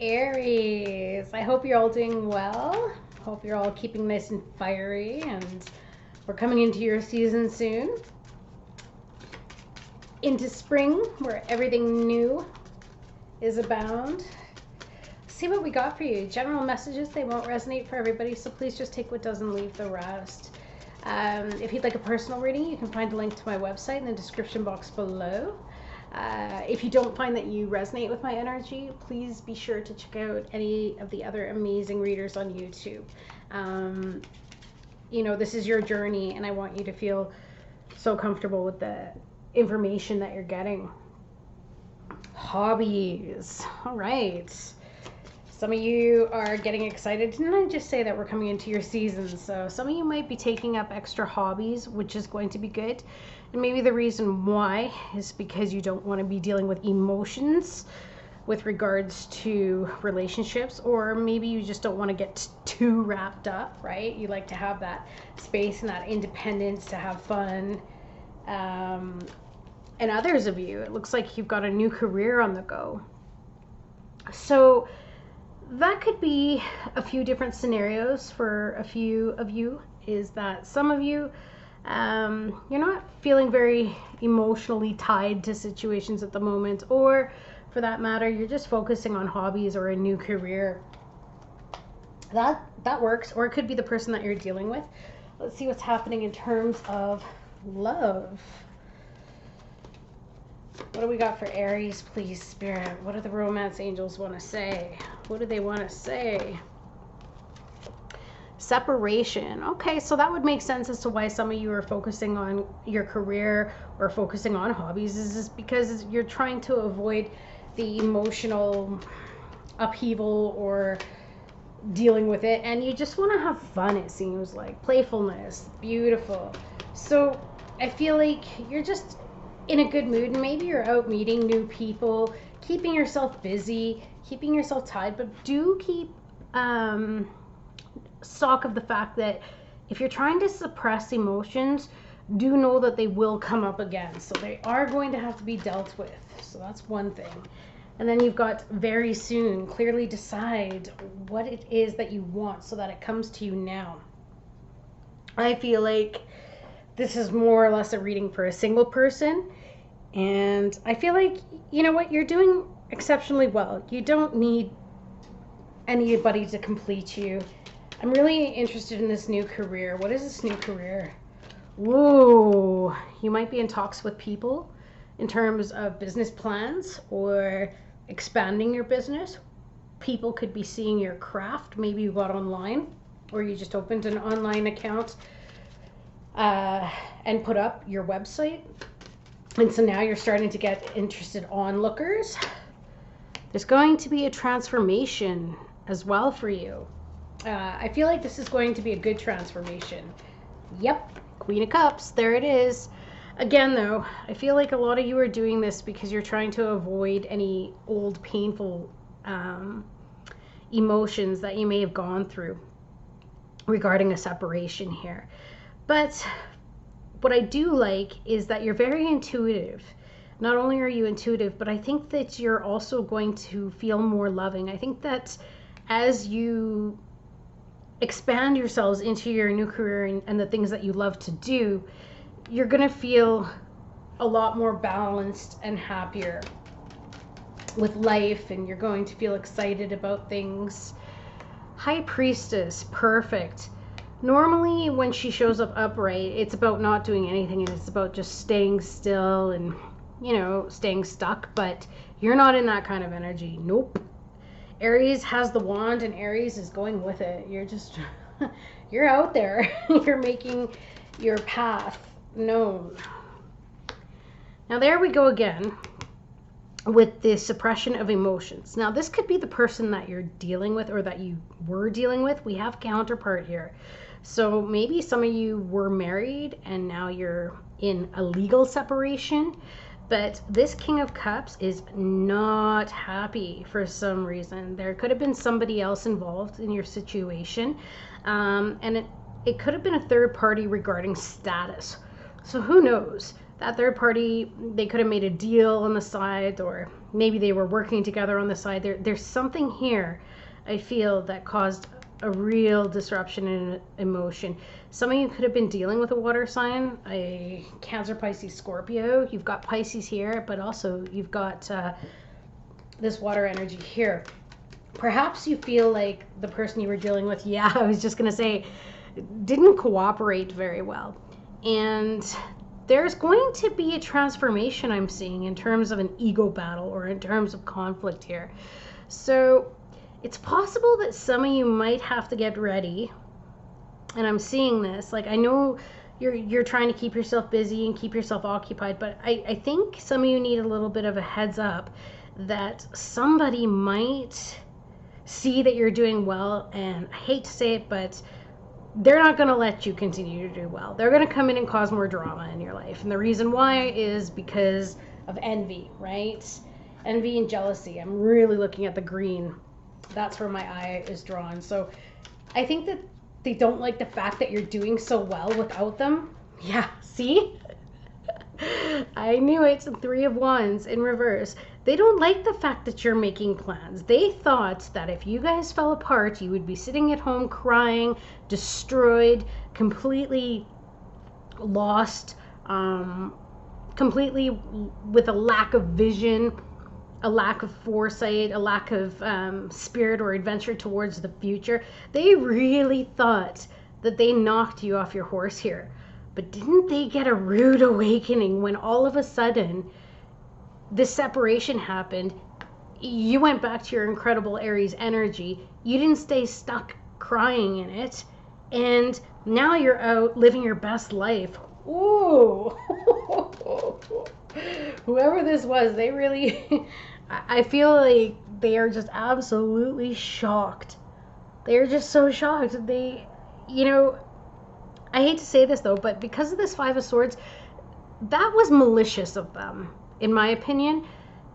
Aries, I hope you're all doing well. Hope you're all keeping nice and fiery, and we're coming into your season soon. Into spring, where everything new is abound. See what we got for you. General messages, they won't resonate for everybody, so please just take what does and leave the rest. If you'd like a personal reading, you can find a link to my website in the description box below. If you don't find that you resonate with my energy, please be sure to check out any of the other amazing readers on YouTube. You know, this is your journey, and I want you to feel so comfortable with the information that you're getting. Hobbies. All right. Some of you are getting excited. Didn't I just say that we're coming into your season? So some of you might be taking up extra hobbies, which is going to be good. And maybe the reason why is because you don't want to be dealing with emotions with regards to relationships, or maybe you just don't want to get too wrapped up, right? You like to have that space and that independence to have fun. And others of you, it looks like you've got a new career on the go. So that could be a few different scenarios for a few of you. Is that some of you, you're not feeling very emotionally tied to situations at the moment, or for that matter, you're just focusing on hobbies or a new career. That works, or it could be the person that you're dealing with. Let's see what's happening in terms of love. What do we got for Aries, please, Spirit? What do the romance angels want to say? What do they want to say? Separation. Okay, so that would make sense as to why some of you are focusing on your career or focusing on hobbies. Is because you're trying to avoid the emotional upheaval or dealing with it, and you just want to have fun, it seems like. Playfulness. Beautiful. So I feel like you're just in a good mood, and maybe you're out meeting new people, keeping yourself busy, keeping yourself tied, but do keep stock of the fact that if you're trying to suppress emotions, do know that they will come up again. So they are going to have to be dealt with. So that's one thing. And then you've got very soon. Clearly decide what it is that you want so that it comes to you now. I feel like this is more or less a reading for a single person. And I feel like, you know what, you're doing exceptionally well. You don't need anybody to complete you. I'm really interested in this new career. What is this new career? Whoa, you might be in talks with people in terms of business plans or expanding your business. People could be seeing your craft. Maybe you got online, or you just opened an online account and put up your website. And so now you're starting to get interested onlookers. There's going to be a transformation as well for you. I feel like this is going to be a good transformation. Yep, Queen of Cups, there it is. Again, though, I feel like a lot of you are doing this because you're trying to avoid any old painful emotions that you may have gone through regarding a separation here. But what I do like is that you're very intuitive. Not only are you intuitive, but I think that you're also going to feel more loving. I think that as you expand yourselves into your new career and the things that you love to do, you're going to feel a lot more balanced and happier with life, and you're going to feel excited about things. High Priestess, perfect. Normally when she shows up upright, it's about not doing anything, and it's about just staying still and, you know, staying stuck, but you're not in that kind of energy. Nope. Aries has the wand, and Aries is going with it. You're just, you're out there. You're making your path known. Now there we go again with the suppression of emotions. Now this could be the person that you're dealing with, or that you were dealing with. We have counterpart here. So maybe some of you were married and now you're in a legal separation. But this King of Cups is not happy for some reason. There could have been somebody else involved in your situation. And it could have been a third party regarding status. So who knows? that third party, they could have made a deal on the side, or maybe they were working together on the side. There's something here, I feel, that caused a real disruption in emotion. Some of you could have been dealing with a water sign, a Cancer, Pisces, Scorpio. You've got Pisces here, but also you've got this water energy here. Perhaps you feel like the person you were dealing with, yeah, I was just going to say, didn't cooperate very well. And there's going to be a transformation I'm seeing in terms of an ego battle or in terms of conflict here. So it's possible that some of you might have to get ready. And I'm seeing this. Like, I know you're trying to keep yourself busy and keep yourself occupied, but I think some of you need a little bit of a heads up that somebody might see that you're doing well, and I hate to say it, but they're not going to let you continue to do well. They're going to come in and cause more drama in your life. And the reason why is because of envy, right? Envy and jealousy. I'm really looking at the green. That's where my eye is drawn. So I think that they don't like the fact that you're doing so well without them. Yeah, see? I knew it. 3 of Wands in reverse. They don't like the fact that you're making plans. They thought that if you guys fell apart, you would be sitting at home crying, destroyed, completely lost, completely with a lack of vision, a lack of foresight, a lack of spirit or adventure towards the future. They really thought that they knocked you off your horse here. But didn't they get a rude awakening when all of a sudden this separation happened? You went back to your incredible Aries energy. You didn't stay stuck crying in it. And now you're out living your best life. Ooh. Whoever this was, they really, I feel like they are just absolutely shocked. They're just so shocked. They, you know, I hate to say this though, but because of this 5 of Swords, that was malicious of them, in my opinion,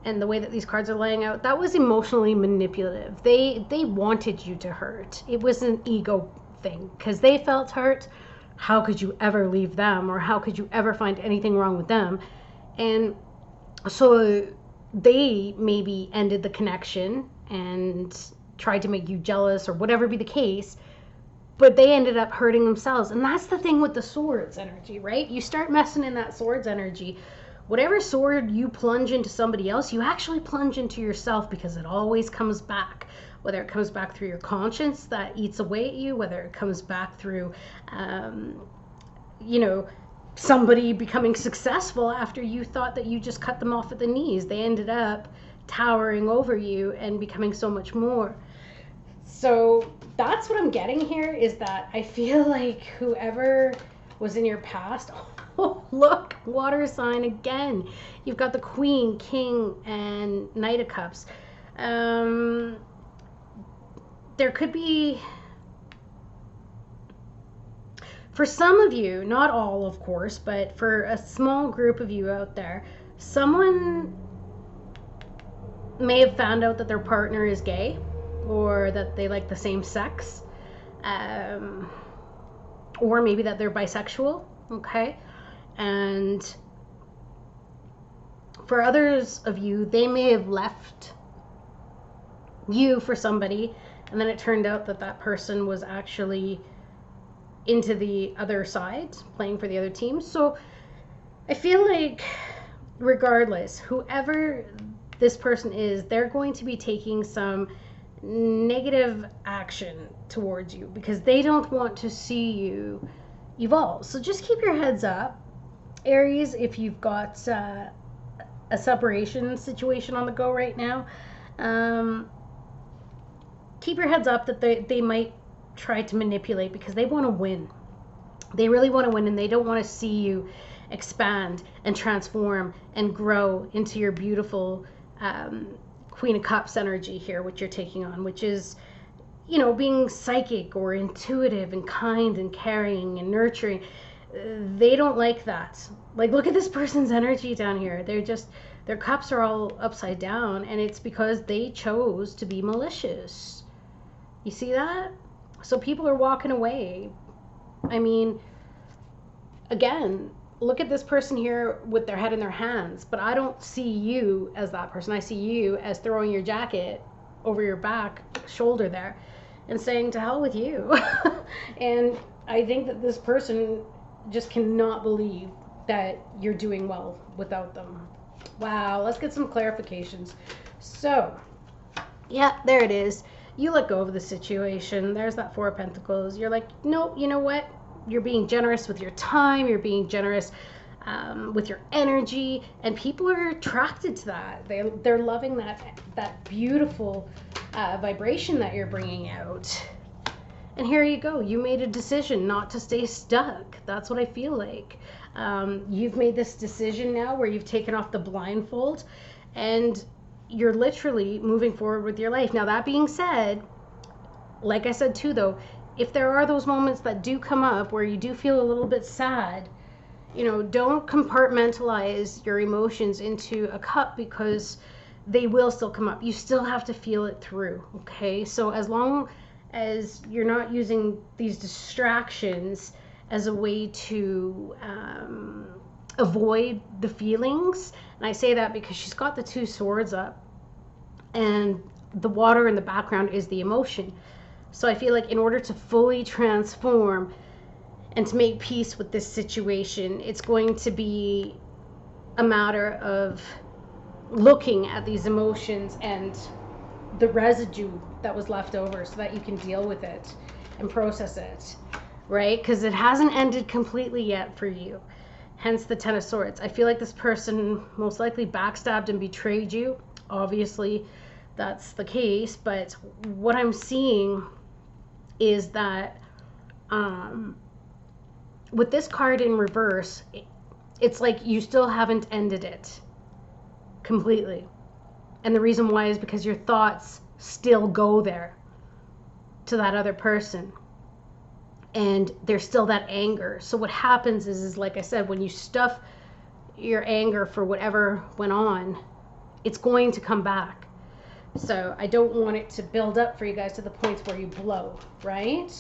and the way that these cards are laying out. That was emotionally manipulative. They wanted you to hurt. It was an ego thing because they felt hurt. How could you ever leave them, or how could you ever find anything wrong with them? And so they maybe ended the connection and tried to make you jealous or whatever be the case, but they ended up hurting themselves. And that's the thing with the Swords energy, right? You start messing in that Swords energy, whatever sword you plunge into somebody else, you actually plunge into yourself, because it always comes back. Whether it comes back through your conscience that eats away at you, whether it comes back through, you know, somebody becoming successful after you thought that you just cut them off at the knees. They ended up towering over you and becoming so much more. So that's what I'm getting here, is that I feel like whoever was in your past, oh, look, water sign again. You've got the Queen, King, and Knight of Cups. There could be, for some of you, not all of course, but for a small group of you out there, someone may have found out that their partner is gay, or that they like the same sex, or maybe that they're bisexual, okay? And for others of you, they may have left you for somebody, and then it turned out that that person was actually into the other side, playing for the other team. So I feel like regardless, whoever this person is, they're going to be taking some negative action towards you because they don't want to see you evolve. So just keep your heads up, Aries, if you've got a separation situation on the go right now. Keep your heads up that they might try to manipulate because they want to win. They really want to win, and they don't want to see you expand and transform and grow into your beautiful Queen of Cups energy here, which you're taking on, which is, you know, being psychic or intuitive and kind and caring and nurturing. They don't like that. Like, look at this person's energy down here. They're just, their cups are all upside down, and it's because they chose to be malicious. You see that? So people are walking away. I mean, again, look at this person here with their head in their hands, but I don't see you as that person. I see you as throwing your jacket over your back shoulder there and saying, to hell with you. And I think that this person just cannot believe that you're doing well without them. Wow, let's get some clarifications. So, yeah, there it is. You let go of the situation. There's that Four of Pentacles. You're like, no, you know what? You're being generous with your time. You're being generous with your energy, and people are attracted to that. They're loving that beautiful vibration that you're bringing out. And here you go. You made a decision not to stay stuck. That's what I feel like. You've made this decision now where you've taken off the blindfold, and you're literally moving forward with your life. Now, that being said, like I said too, though, if there are those moments that do come up where you do feel a little bit sad, don't compartmentalize your emotions into a cup, because they will still come up. You still have to feel it through, okay? So as long as you're not using these distractions as a way to avoid the feelings, and I say that because she's got the Two Swords up, and the water in the background is the emotion. So I feel like in order to fully transform and to make peace with this situation, it's going to be a matter of looking at these emotions and the residue that was left over so that you can deal with it and process it, right? Because it hasn't ended completely yet for you. Hence the Ten of Swords. I feel like this person most likely backstabbed and betrayed you. Obviously, that's the case. But what I'm seeing is that with this card in reverse, it's like you still haven't ended it completely. And the reason why is because your thoughts still go there to that other person. And there's still that anger. So what happens is like I said, when you stuff your anger for whatever went on, it's going to come back. So I don't want it to build up for you guys to the points where you blow, right?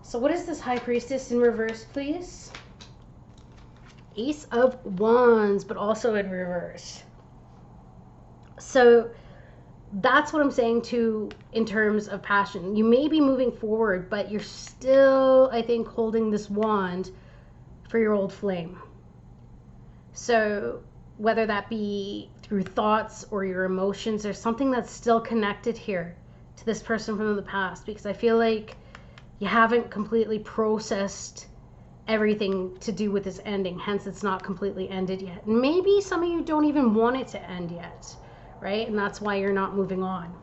So what is this High Priestess in reverse, please? Ace of Wands, but also in reverse. So that's what I'm saying too in terms of passion. You may be moving forward, but you're still, I think, holding this wand for your old flame. So whether that be through thoughts or your emotions, there's something that's still connected here to this person from the past, because I feel like you haven't completely processed everything to do with this ending. Hence, it's not completely ended yet. Maybe some of you don't even want it to end yet, right? And that's why you're not moving on.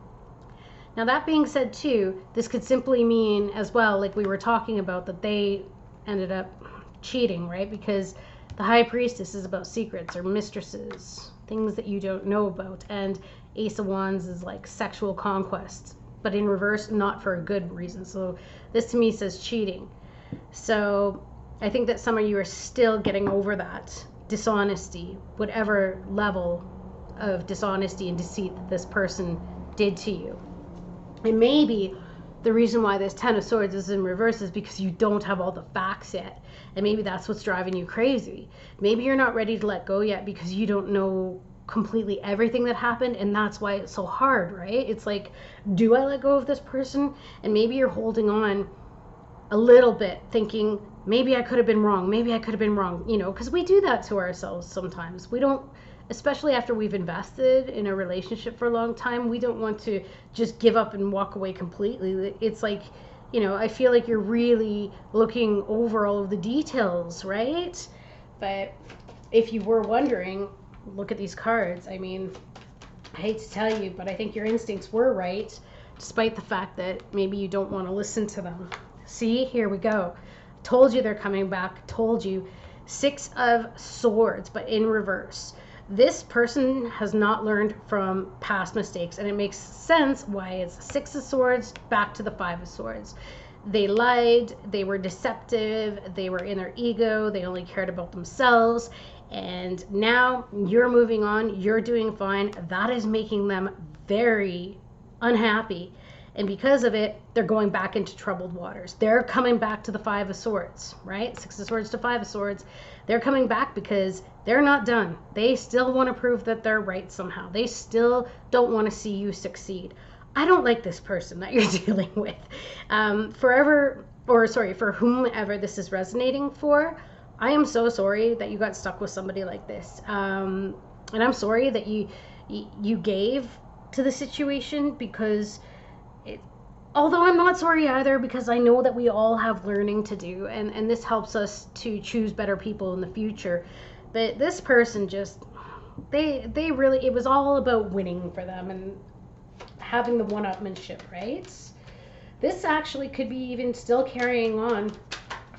Now, that being said too, this could simply mean as well, like we were talking about, that they ended up cheating, right? Because the High Priestess is about secrets or mistresses, things that you don't know about. And Ace of Wands is like sexual conquest, but in reverse, not for a good reason. So this to me says cheating. So I think that some of you are still getting over that dishonesty, whatever level of dishonesty and deceit that this person did to you. And maybe the reason why this Ten of Swords is in reverse is because you don't have all the facts yet. And maybe that's what's driving you crazy. Maybe you're not ready to let go yet because you don't know completely everything that happened, and that's why it's so hard, right? It's like, do I let go of this person? And maybe you're holding on a little bit thinking, maybe I could have been wrong, maybe I could have been wrong, because we do that to ourselves sometimes. We don't, especially after we've invested in a relationship for a long time, we don't want to just give up and walk away completely. It's like, I feel like you're really looking over all of the details, right? But if you were wondering, look at these cards. I mean, I hate to tell you, but I think your instincts were right, despite the fact that maybe you don't want to listen to them. See, here we go. Told you they're coming back. Told you. Six of Swords, but in reverse. This person has not learned from past mistakes, and it makes sense why it's Six of Swords back to the Five of Swords. They lied, they were deceptive, they were in their ego, they only cared about themselves, and now you're moving on, you're doing fine. That is making them very unhappy, And because of it, they're going back into troubled waters. They're coming back to the Five of Swords, right? Six of Swords to Five of Swords. They're coming back because they're not done. They still want to prove that they're right somehow. They still don't want to see you succeed. I don't like this person that you're dealing with. For whomever this is resonating for, I am so sorry that you got stuck with somebody like this. And I'm sorry that you gave to the situation, because although I'm not sorry either, because I know that we all have learning to do, and this helps us to choose better people in the future. But this person just, they really, it was all about winning for them and having the one-upmanship, right? This actually could be even still carrying on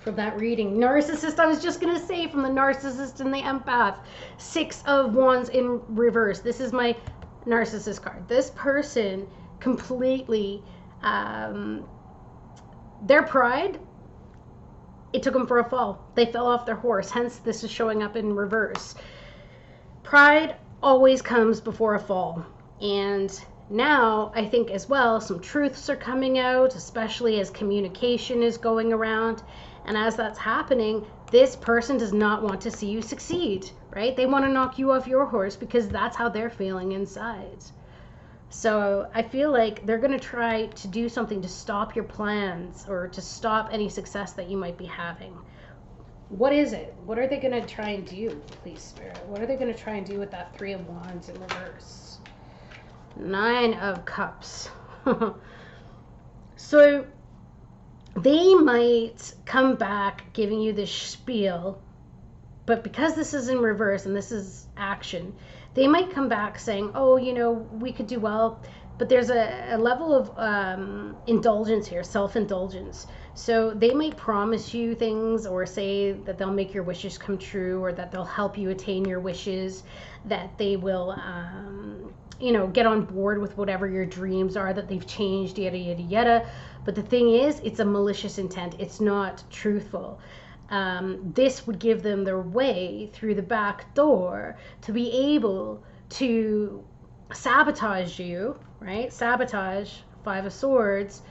from that reading. Narcissist, I was just going to say, from the narcissist and the empath. Six of Wands in reverse. This is my narcissist card. This person completely, their pride, it took them for a fall. They fell off their horse. Hence, this is showing up in reverse. Pride always comes before a fall. And now, I think as well, some truths are coming out, especially as communication is going around. And as that's happening, this person does not want to see you succeed, right? They want to knock you off your horse because that's how they're feeling inside. So I feel like they're going to try to do something to stop your plans or to stop any success that you might be having. What is it? What are they going to try and do, please, Spirit? What are they going to try and do with that Three of Wands in reverse? Nine of Cups. So they might come back giving you this spiel, but because this is in reverse and this is action, they might come back saying, oh, you know, we could do well, but there's a level of indulgence here, self-indulgence. So they might promise you things or say that they'll make your wishes come true, or that they'll help you attain your wishes, that they will, you know, get on board with whatever your dreams are, that they've changed, yada, yada, yada. But the thing is, it's a malicious intent. It's not truthful. This would give them their way through the back door to be able to sabotage you, right? Sabotage, Five of Swords.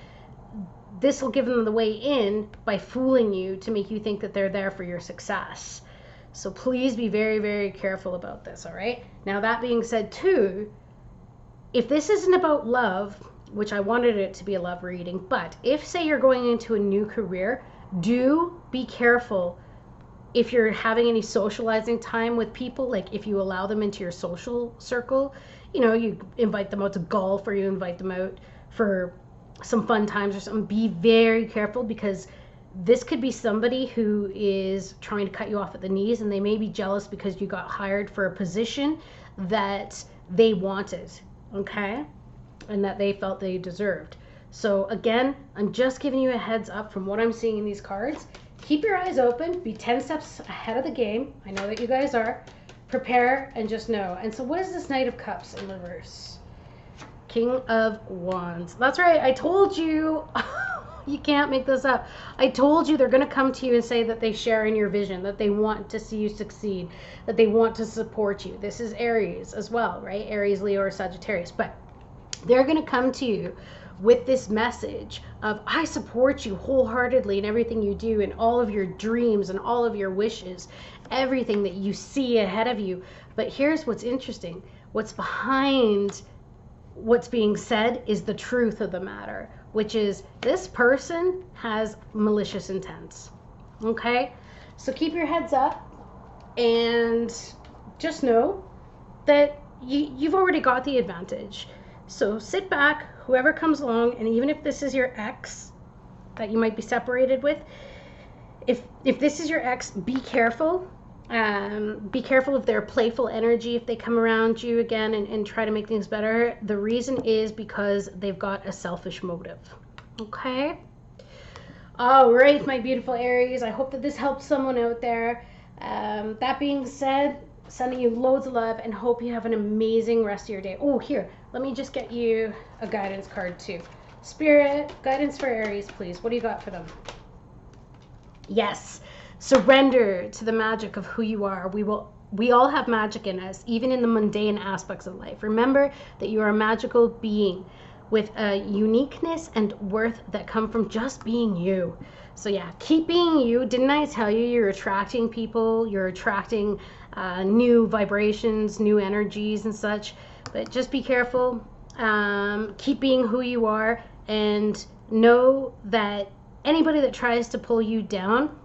This will give them the way in by fooling you to make you think that they're there for your success. So please be very, very careful about this, all right? Now, that being said, too, if this isn't about love, which I wanted it to be a love reading, but if, say, you're going into a new career, do be careful if you're having any socializing time with people, like if you allow them into your social circle, you know, you invite them out to golf or you invite them out for some fun times or something, be very careful, because this could be somebody who is trying to cut you off at the knees, and they may be jealous because you got hired for a position that they wanted, okay, and that they felt they deserved. So again, I'm just giving you a heads up from what I'm seeing in these cards. Keep your eyes open, be 10 steps ahead of the game. I know that you guys are. Prepare and just know. And so what is this Knight of Cups in reverse? King of Wands. That's right, I told you. You can't make this up. I told you they're going to come to you and say that they share in your vision, that they want to see you succeed, that they want to support you. This is Aries as well, right? Aries, Leo, or Sagittarius. But they're going to come to you with this message of, I support you wholeheartedly in everything you do, and all of your dreams and all of your wishes, everything that you see ahead of you. But here's what's interesting. What's behind what's being said is the truth of the matter, which is this person has malicious intents. Okay? So keep your heads up and just know that you've already got the advantage. So sit back, whoever comes along, and even if this is your ex that you might be separated with, if this is your ex, be careful. Be careful of their playful energy if they come around you again and try to make things better. The reason is because they've got a selfish motive. Okay? All right, my beautiful Aries. I hope that this helps someone out there. That being said, sending you loads of love and hope you have an amazing rest of your day. Oh, here, let me just get you a guidance card too. Spirit, guidance for Aries, please. What do you got for them? Yes. Surrender to the magic of who you are. We all have magic in us, even in the mundane aspects of life. Remember that you are a magical being with a uniqueness and worth that come from just being you. So yeah, keep being you. Didn't I tell you you're attracting people, you're attracting new vibrations, new energies and such. But just be careful. Keep being who you are, and know that anybody that tries to pull you down,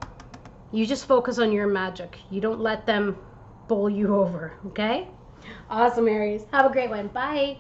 you just focus on your magic. You don't let them bowl you over, okay? Awesome, Aries. Have a great one. Bye.